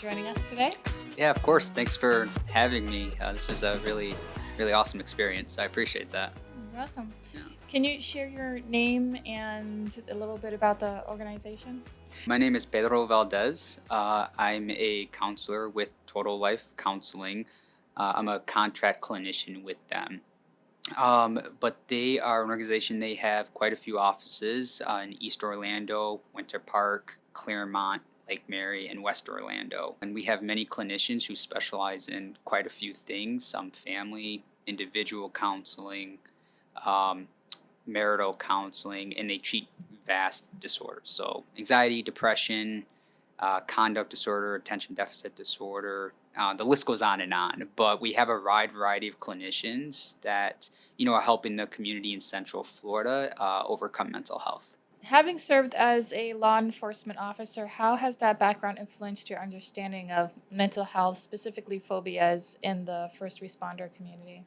joining us today. Yeah, of course. Thanks for having me. This was a really awesome experience. I appreciate that. You're welcome. Yeah. Can you share your name and a little bit about the organization? My name is Pedro Valdez. I'm a counselor with Total Life Counseling. I'm a contract clinician with them. But they are an organization, they have quite a few offices in East Orlando, Winter Park, Claremont, Lake Mary, and West Orlando. And we have many clinicians who specialize in quite a few things, some family, individual counseling, um, marital counseling, and they treat vast disorders. So anxiety, depression, conduct disorder, attention deficit disorder. The list goes on and on, but we have a wide variety of clinicians that are helping the community in Central Florida overcome mental health. Having served as a law enforcement officer, how has that background influenced your understanding of mental health, specifically phobias, in the first responder community?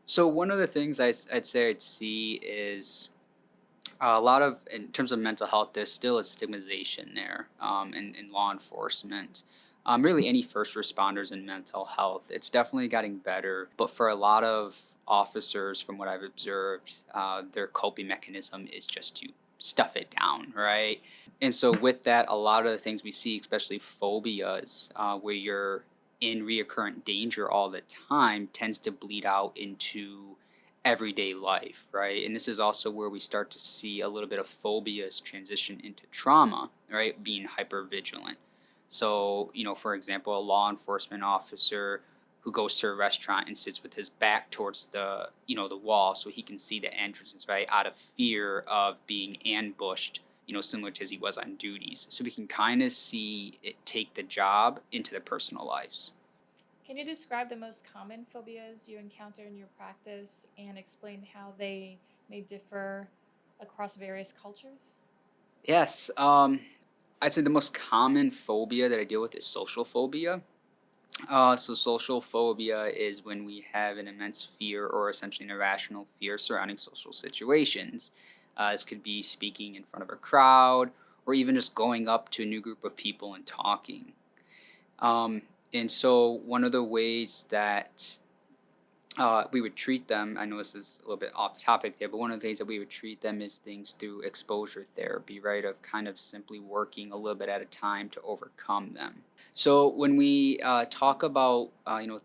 So one of the things I'd say I'd see is a lot of, in terms of mental health, there's still a stigmatization there in law enforcement. Really, any first responders in mental health, it's definitely getting better. But for a lot of officers, from what I've observed, their coping mechanism is just to stuff it down, right? And so, with that, a lot of the things we see, especially phobias, where you're in reoccurrent danger all the time, tends to bleed out into everyday life, right? And this is also where we start to see a little bit of phobias transition into trauma, right? Being hyper vigilant. So, for example, a law enforcement officer who goes to a restaurant and sits with his back towards the wall so he can see the entrances, right? Out of fear of being ambushed, similar to as he was on duties. So we can kind of see it take the job into their personal lives. Can you describe the most common phobias you encounter in your practice and explain how they may differ across various cultures? Yes. I'd say the most common phobia that I deal with is social phobia. So social phobia is when we have an immense fear or essentially an irrational fear surrounding social situations. This could be speaking in front of a crowd or even just going up to a new group of people and talking. Um, and so one of the ways that we would treat them, I know this is a little bit off topic there, but one of the things that we would treat them is things through exposure therapy, right? Of kind of simply working a little bit at a time to overcome them. So when we talk about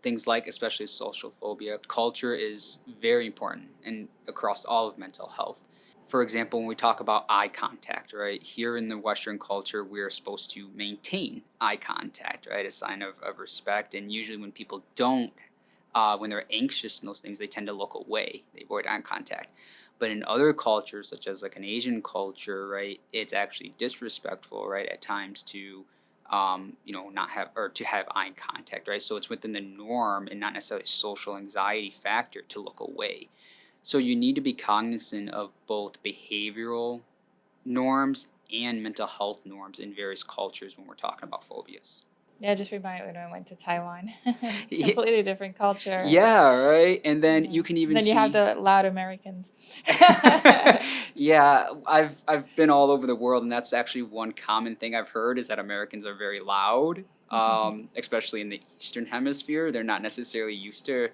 things like especially social phobia, culture is very important and across all of mental health. For example, when we talk about eye contact, right? Here in the Western culture, we're supposed to maintain eye contact, right? A sign of respect. And usually when people don't, when they're anxious and those things, they tend to look away. They avoid eye contact. But in other cultures, such as like an Asian culture, right, it's actually disrespectful, right, at times to, not have or to have eye contact, right. So it's within the norm and not necessarily a social anxiety factor to look away. So you need to be cognizant of both behavioral norms and mental health norms in various cultures when we're talking about phobias. Yeah, just remind me when I went to Taiwan. Completely different culture. Yeah, right. And then Yeah. you can even Then you have see. the loud Americans. Yeah, I've been all over the world, and that's actually one common thing I've heard is that Americans are very loud, especially in the Eastern Hemisphere. They're not necessarily used to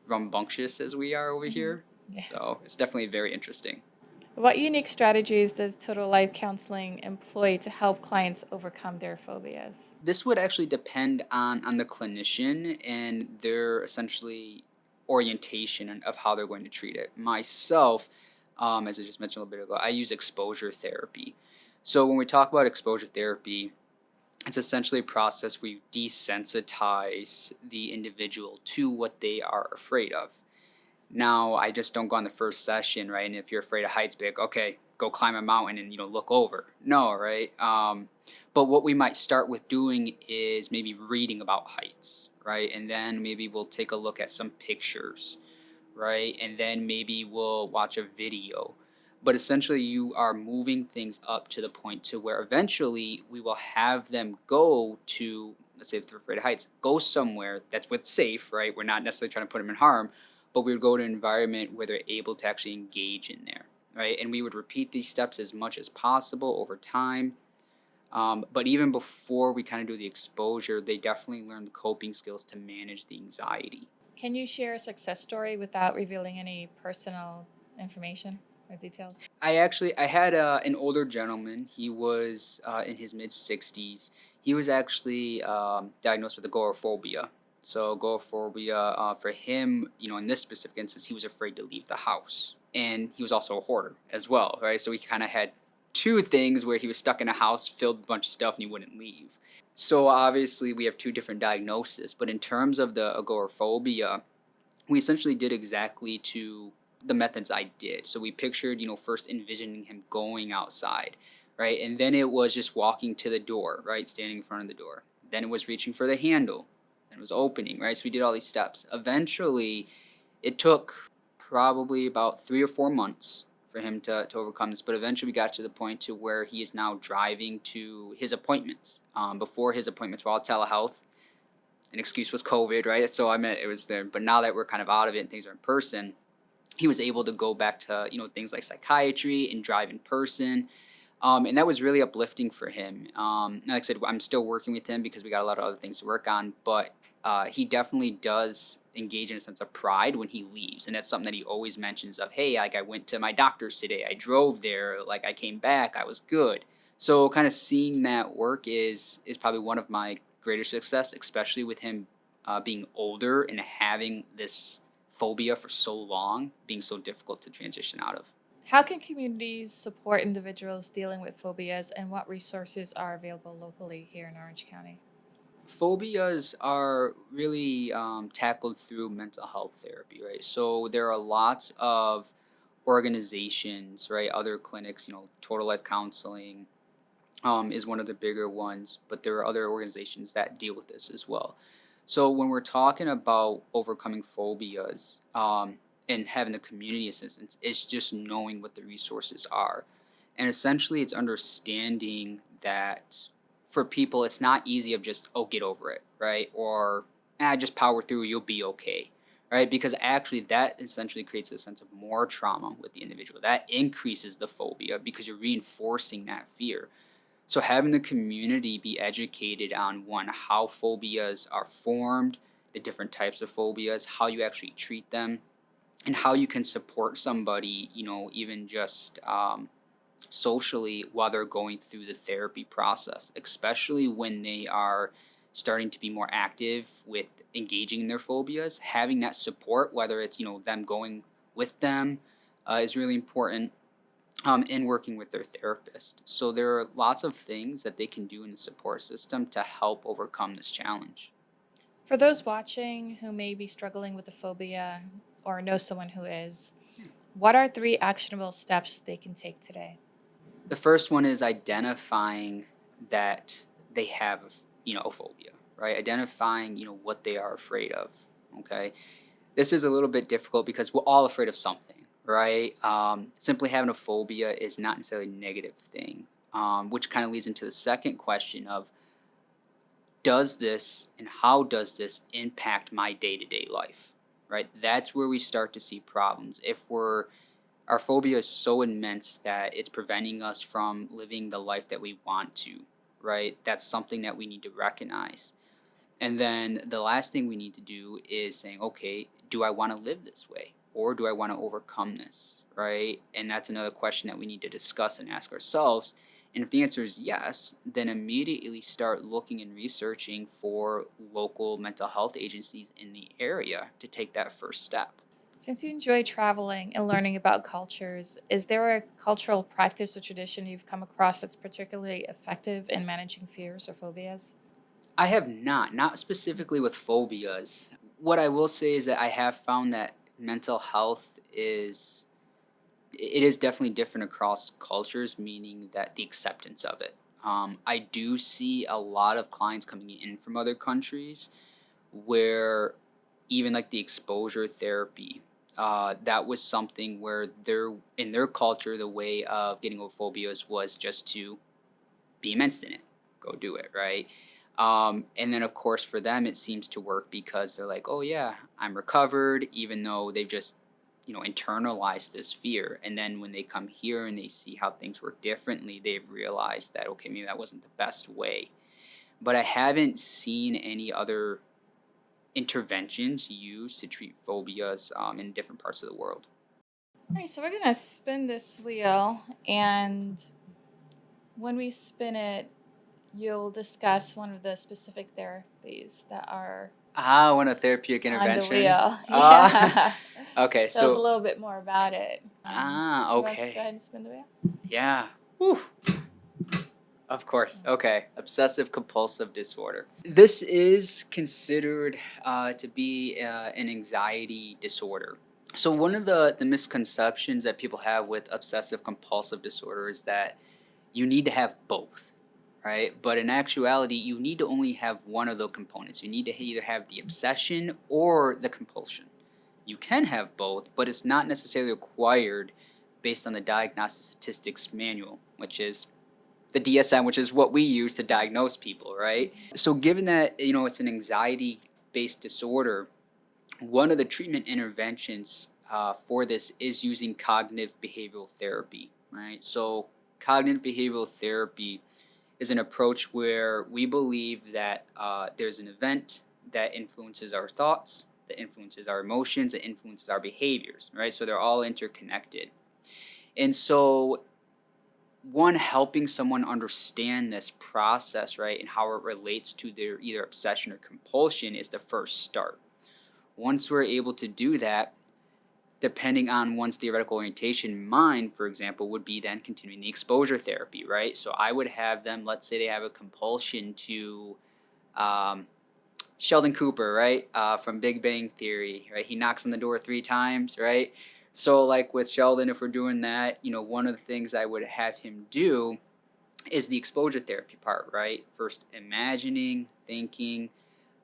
rambunctious as we are over Mhm. here. Yeah. So it's definitely very interesting. What unique strategies does Total Life Counseling employ to help clients overcome their phobias? This would actually depend on the clinician and their essentially orientation of how they're going to treat it. Myself, as I just mentioned a little bit ago, I use exposure therapy. So when we talk about exposure therapy, it's essentially a process where you desensitize the individual to what they are afraid of. Now, I just don't go on the first session, right? And if you're afraid of heights, be like, okay, go climb a mountain and look over. No, right? But what we might start with doing is maybe reading about heights, right? And then maybe we'll take a look at some pictures, right? And then maybe we'll watch a video. But essentially, you are moving things up to the point to where eventually we will have them go to, let's say if they're afraid of heights, go somewhere that's what's safe, right? We're not necessarily trying to put them in harm, but we would go to an environment where they're able to actually engage in there, right? And we would repeat these steps as much as possible over time. But even before we kind of do the exposure, they definitely learn the coping skills to manage the anxiety. Can you share a success story without revealing any personal information or details? I had an older gentleman. He was in his mid 60s. He was actually diagnosed with agoraphobia. So agoraphobia for him, in this specific instance, he was afraid to leave the house, and he was also a hoarder as well, right? So he kind of had two things where he was stuck in a house filled with a bunch of stuff and he wouldn't leave. So obviously we have two different diagnoses, but in terms of the agoraphobia, we essentially did exactly to the methods I did. So we pictured, first envisioning him going outside, right? And then it was just walking to the door, right? Standing in front of the door. Then it was reaching for the handle. Then it was opening, right? So we did all these steps. Eventually, it took probably about 3 or 4 months for him to overcome this. But eventually we got to the point to where he is now driving to his appointments. Before his appointments were all telehealth. An excuse was COVID, right? So I meant it was there. But now that we're kind of out of it and things are in person, he was able to go back to things like psychiatry and drive in person, and that was really uplifting for him. Like I said, I'm still working with him because we got a lot of other things to work on, but he definitely does engage in a sense of pride when he leaves, and that's something that he always mentions of, hey, like I went to my doctor's today, I drove there, like I came back, I was good. So kind of seeing that work is probably one of my greater success, especially with him being older and having this phobia for so long, being so difficult to transition out of. How can communities support individuals dealing with phobias, and what resources are available locally here in Orange County? Phobias are really tackled through mental health therapy, right? So there are lots of organizations, right? Other clinics, Total Life Counseling is one of the bigger ones, but there are other organizations that deal with this as well. So when we're talking about overcoming phobias and having the community assistance, it's just knowing what the resources are. And essentially it's understanding that for people it's not easy of just, oh, get over it, right? Or just power through, you'll be okay. Right? Because actually that essentially creates a sense of more trauma with the individual. That increases the phobia because you're reinforcing that fear. So having the community be educated on one, how phobias are formed, the different types of phobias, how you actually treat them, and how you can support somebody, even just socially while they're going through the therapy process, especially when they are starting to be more active with engaging in their phobias. Having that support, whether it's them going with them, is really important in working with their therapist. So there are lots of things that they can do in the support system to help overcome this challenge. For those watching who may be struggling with a phobia or know someone who is, what are three actionable steps they can take today? The first one is identifying that they have, a phobia, right? Identifying, what they are afraid of. Okay. This is a little bit difficult because we're all afraid of something, right? Simply having a phobia is not necessarily a negative thing, which kind of leads into the second question of, does this and how does this impact my day-to-day life, right? That's where we start to see problems. If our phobia is so immense that it's preventing us from living the life that we want to, right? That's something that we need to recognize. And then the last thing we need to do is saying, okay, do I want to live this way? Or do I want to overcome this? Right? And that's another question that we need to discuss and ask ourselves. And if the answer is yes, then immediately start looking and researching for local mental health agencies in the area to take that first step. Since you enjoy traveling and learning about cultures, is there a cultural practice or tradition you've come across that's particularly effective in managing fears or phobias? I have not specifically with phobias. What I will say is that I have found that mental health is definitely different across cultures, meaning that the acceptance of it. I do see a lot of clients coming in from other countries where even like the exposure therapy, that was something where in their culture, the way of getting over phobias was just to be immersed in it, go do it, right? And then, of course, for them, it seems to work because they're like, oh, yeah, I'm recovered, even though they've just internalized this fear. And then when they come here and they see how things work differently, they've realized that, okay, maybe that wasn't the best way. But I haven't seen any other interventions used to treat phobias in different parts of the world. All right, so we're gonna spin this wheel, and when we spin it, you'll discuss one of the specific therapies that are One of therapeutic on the interventions. wheel. Yeah. Okay, Tell us a so little bit more about it. You want us to go okay, ahead and spin the wheel? yeah. Whew. Of course. Okay. Obsessive compulsive disorder. This is considered to be an anxiety disorder. So, one of the misconceptions that people have with obsessive compulsive disorder is that you need to have both, right? But in actuality, you need to only have one of the components. You need to either have the obsession or the compulsion. You can have both, but it's not necessarily required based on the Diagnostic Statistics Manual, which is the DSM, which is what we use to diagnose people, right? So, given that it's an anxiety-based disorder, one of the treatment interventions for this is using cognitive behavioral therapy, right? So, cognitive behavioral therapy is an approach where we believe that there's an event that influences our thoughts, that influences our emotions, that influences our behaviors, right? So, they're all interconnected. And so, one, helping someone understand this process, right, and how it relates to their either obsession or compulsion is the first start. Once we're able to do that, depending on one's theoretical orientation, mine, for example, would be then continuing the exposure therapy, right? So I would have them, let's say they have a compulsion to um, Sheldon Cooper, right, from Big Bang Theory, right? He knocks on the door 3 times, right? So, like with Sheldon, if we're doing that, one of the things I would have him do is the exposure therapy part, right? First, imagining, thinking,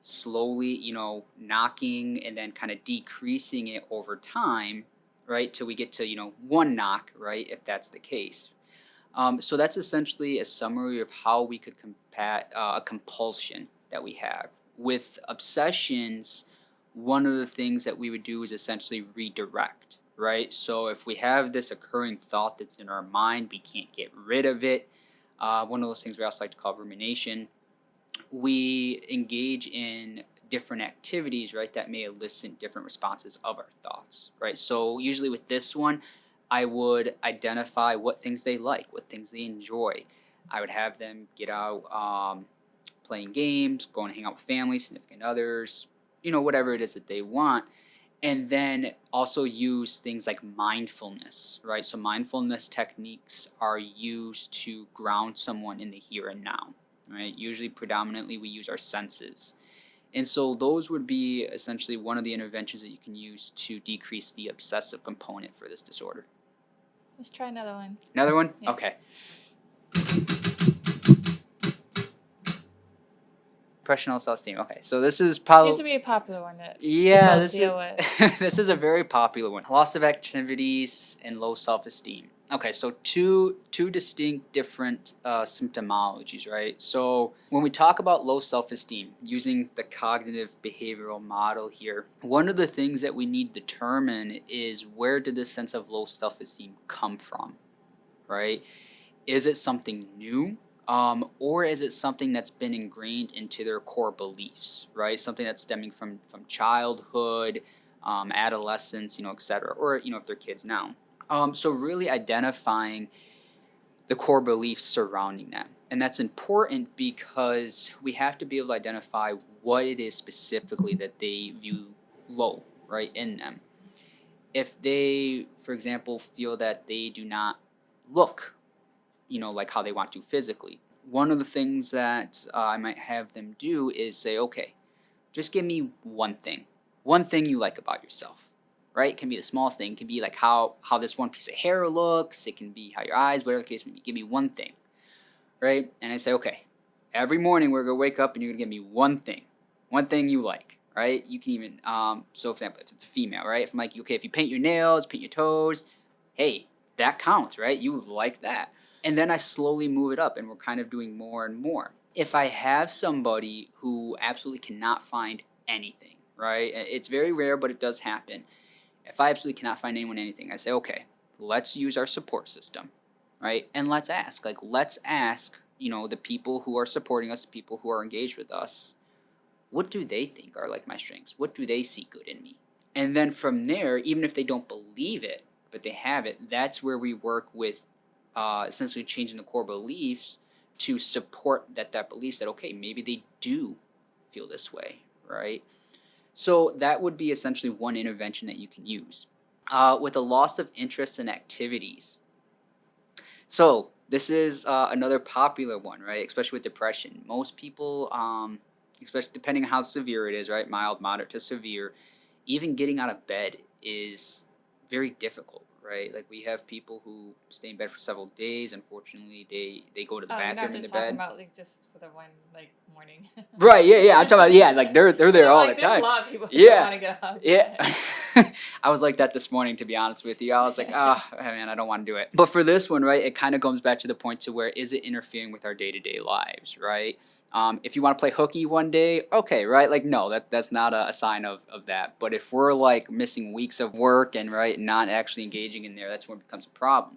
slowly, knocking, and then kind of decreasing it over time, right? Till we get to, one knock, right? If that's the case. So that's essentially a summary of how we could combat a compulsion that we have. With obsessions, one of the things that we would do is essentially redirect, right? So if we have this occurring thought that's in our mind, we can't get rid of it. One of those things we also like to call rumination. We engage in different activities, right, that may elicit different responses of our thoughts, right? So usually with this one, I would identify what things they like, what things they enjoy. I would have them get out playing games, going to hang out with family, significant others, whatever it is that they want. And then also use things like mindfulness, right? So mindfulness techniques are used to ground someone in the here and now, right? Usually, predominantly, we use our senses. And so those would be essentially one of the interventions that you can use to decrease the obsessive component for this disorder. Let's try another one. Another one? Yeah. Okay. Depression, low self-esteem. Okay, so this is Seems to probably be a popular one that yeah, people this deal is with. this is a very popular one. Loss of activities and low self-esteem. Okay, so two distinct different symptomologies, right? So when we talk about low self-esteem, using the cognitive behavioral model here, one of the things that we need to determine is where did this sense of low self-esteem come from, right? Is it something new? Or is it something that's been ingrained into their core beliefs, right? Something that's stemming from childhood, adolescence, etc. Or if they're kids now. So really identifying the core beliefs surrounding that, and that's important because we have to be able to identify what it is specifically that they view low, right, in them. If they, for example, feel that they do not look like how they want to physically. One of the things that I might have them do is say, okay, just give me one thing you like about yourself, right? It can be the smallest thing. It can be like how this one piece of hair looks. It can be how your eyes, whatever the case may be. Give me one thing, right? And I say, okay, every morning we're going to wake up and you're going to give me one thing you like, right? You can even, so for example, if it's a female, right? If I'm like, okay, if you paint your nails, paint your toes, hey, that counts, right? You like that. And then I slowly move it up and we're kind of doing more and more. If I have somebody who absolutely cannot find anything, right? It's very rare, but it does happen. If I absolutely cannot find anyone anything, I say, okay, let's use our support system, right? And let's ask, the people who are supporting us, the people who are engaged with us, what do they think are like my strengths? What do they see good in me? And then from there, even if they don't believe it, but they have it, that's where we work with essentially changing the core beliefs to support that belief that, okay, maybe they do feel this way, right? So that would be essentially one intervention that you can use. With a loss of interest in activities. So this is another popular one, right? Especially with depression. Most people, especially depending on how severe it is, right? Mild, moderate to severe, even getting out of bed is very difficult, right? Like we have people who stay in bed for several days. Unfortunately, they go to the Oh, you're not bathroom in just the talking bed. about like just for the one like morning. Right, yeah. I'm talking about, like they're there all the There's time. a lot of people who Yeah. want to get up. Yeah. I was like that this morning, to be honest with you. I was like, man, I don't want to do it. But for this one, right, it kind of comes back to the point to where is it interfering with our day-to-day lives, right? If you want to play hooky one day, okay, right? Like, no, that's not a sign of that. But if we're like missing weeks of work and right, not actually engaging in there, that's when it becomes a problem.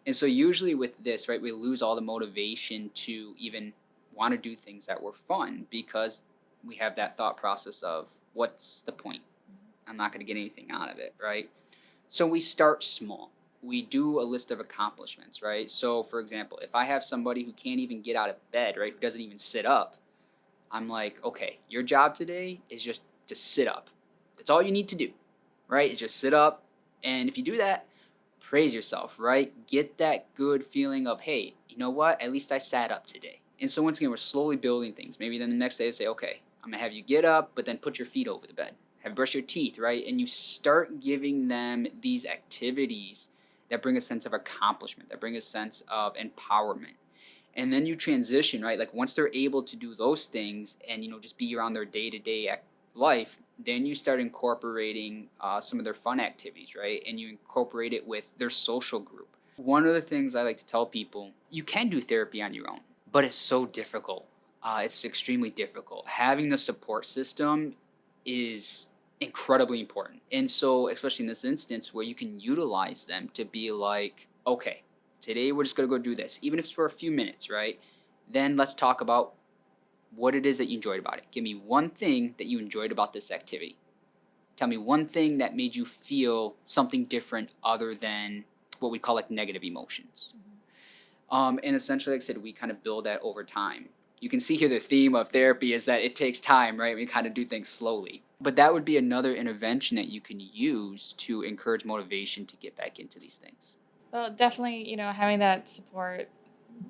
And so usually with this, right, we lose all the motivation to even want to do things that were fun because we have that thought process of what's the point? I'm not going to get anything out of it, right? So we start small. We do a list of accomplishments, right? So for example, if I have somebody who can't even get out of bed, right, who doesn't even sit up, I'm like, okay, your job today is just to sit up. That's all you need to do, right? Is just sit up. And if you do that, praise yourself, right? Get that good feeling of, hey, you know what? At least I sat up today. And so once again, we're slowly building things. Maybe then the next day I say, okay, I'm gonna have you get up, but then put your feet over the bed. Have brush your teeth, right? And you start giving them these activities that bring a sense of accomplishment, that bring a sense of empowerment. And then you transition, right? Like once they're able to do those things and, just be around their day-to-day life, then you start incorporating some of their fun activities, right? And you incorporate it with their social group. One of the things I like to tell people, you can do therapy on your own, but it's so difficult. It's extremely difficult. Having the support system is incredibly important. And so, especially in this instance where you can utilize them to be like, okay, today we're just going to go do this, even if it's for a few minutes, right? Then let's talk about what it is that you enjoyed about it. Give me one thing that you enjoyed about this activity. Tell me one thing that made you feel something different other than what we call like negative emotions. And essentially, like I said, we kind of build that over time. You can see here the theme of therapy is that it takes time, right? We kind of do things slowly. But that would be another intervention that you can use to encourage motivation to get back into these things. Well, definitely, having that support,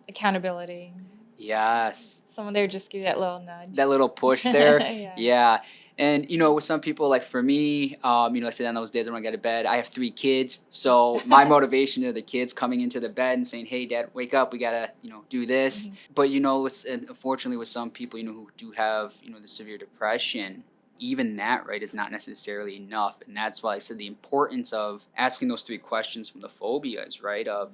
accountability. Yes. Someone there just give you that little nudge. That little push there. Yeah. Yeah. And, with some people, like for me, I said on those days when I get to bed, I have 3 kids. So my motivation are the kids coming into the bed and saying, hey, Dad, wake up. We got to, do this. Mm-hmm. But, unfortunately with some people, who do have, the severe depression, even that, right, is not necessarily enough. And that's why I said the importance of asking those 3 questions from the phobias, right, of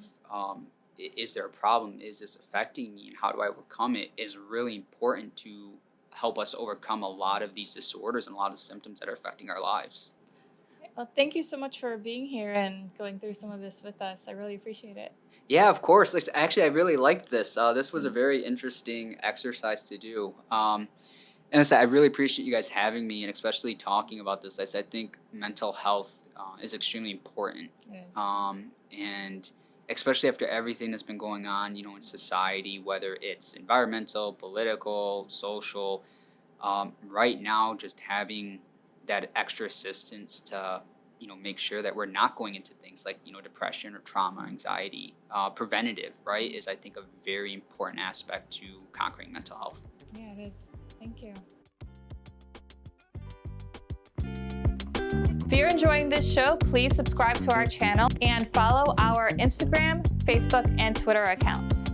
is there a problem? Is this affecting me? And how do I overcome it is really important to help us overcome a lot of these disorders and a lot of symptoms that are affecting our lives. Well, thank you so much for being here and going through some of this with us. I really appreciate it. Yeah, of course. Actually, I really liked this. This was a very interesting exercise to do. And I said, I really appreciate you guys having me and especially talking about this. I think mental health is extremely important. It is. And especially after everything that's been going on, in society, whether it's environmental, political, social, right now, just having that extra assistance to, make sure that we're not going into things like, depression or trauma, anxiety, preventative, right, is I think a very important aspect to conquering mental health. Yeah, it is. Thank you. If you're enjoying this show, please subscribe to our channel and follow our Instagram, Facebook, and Twitter accounts.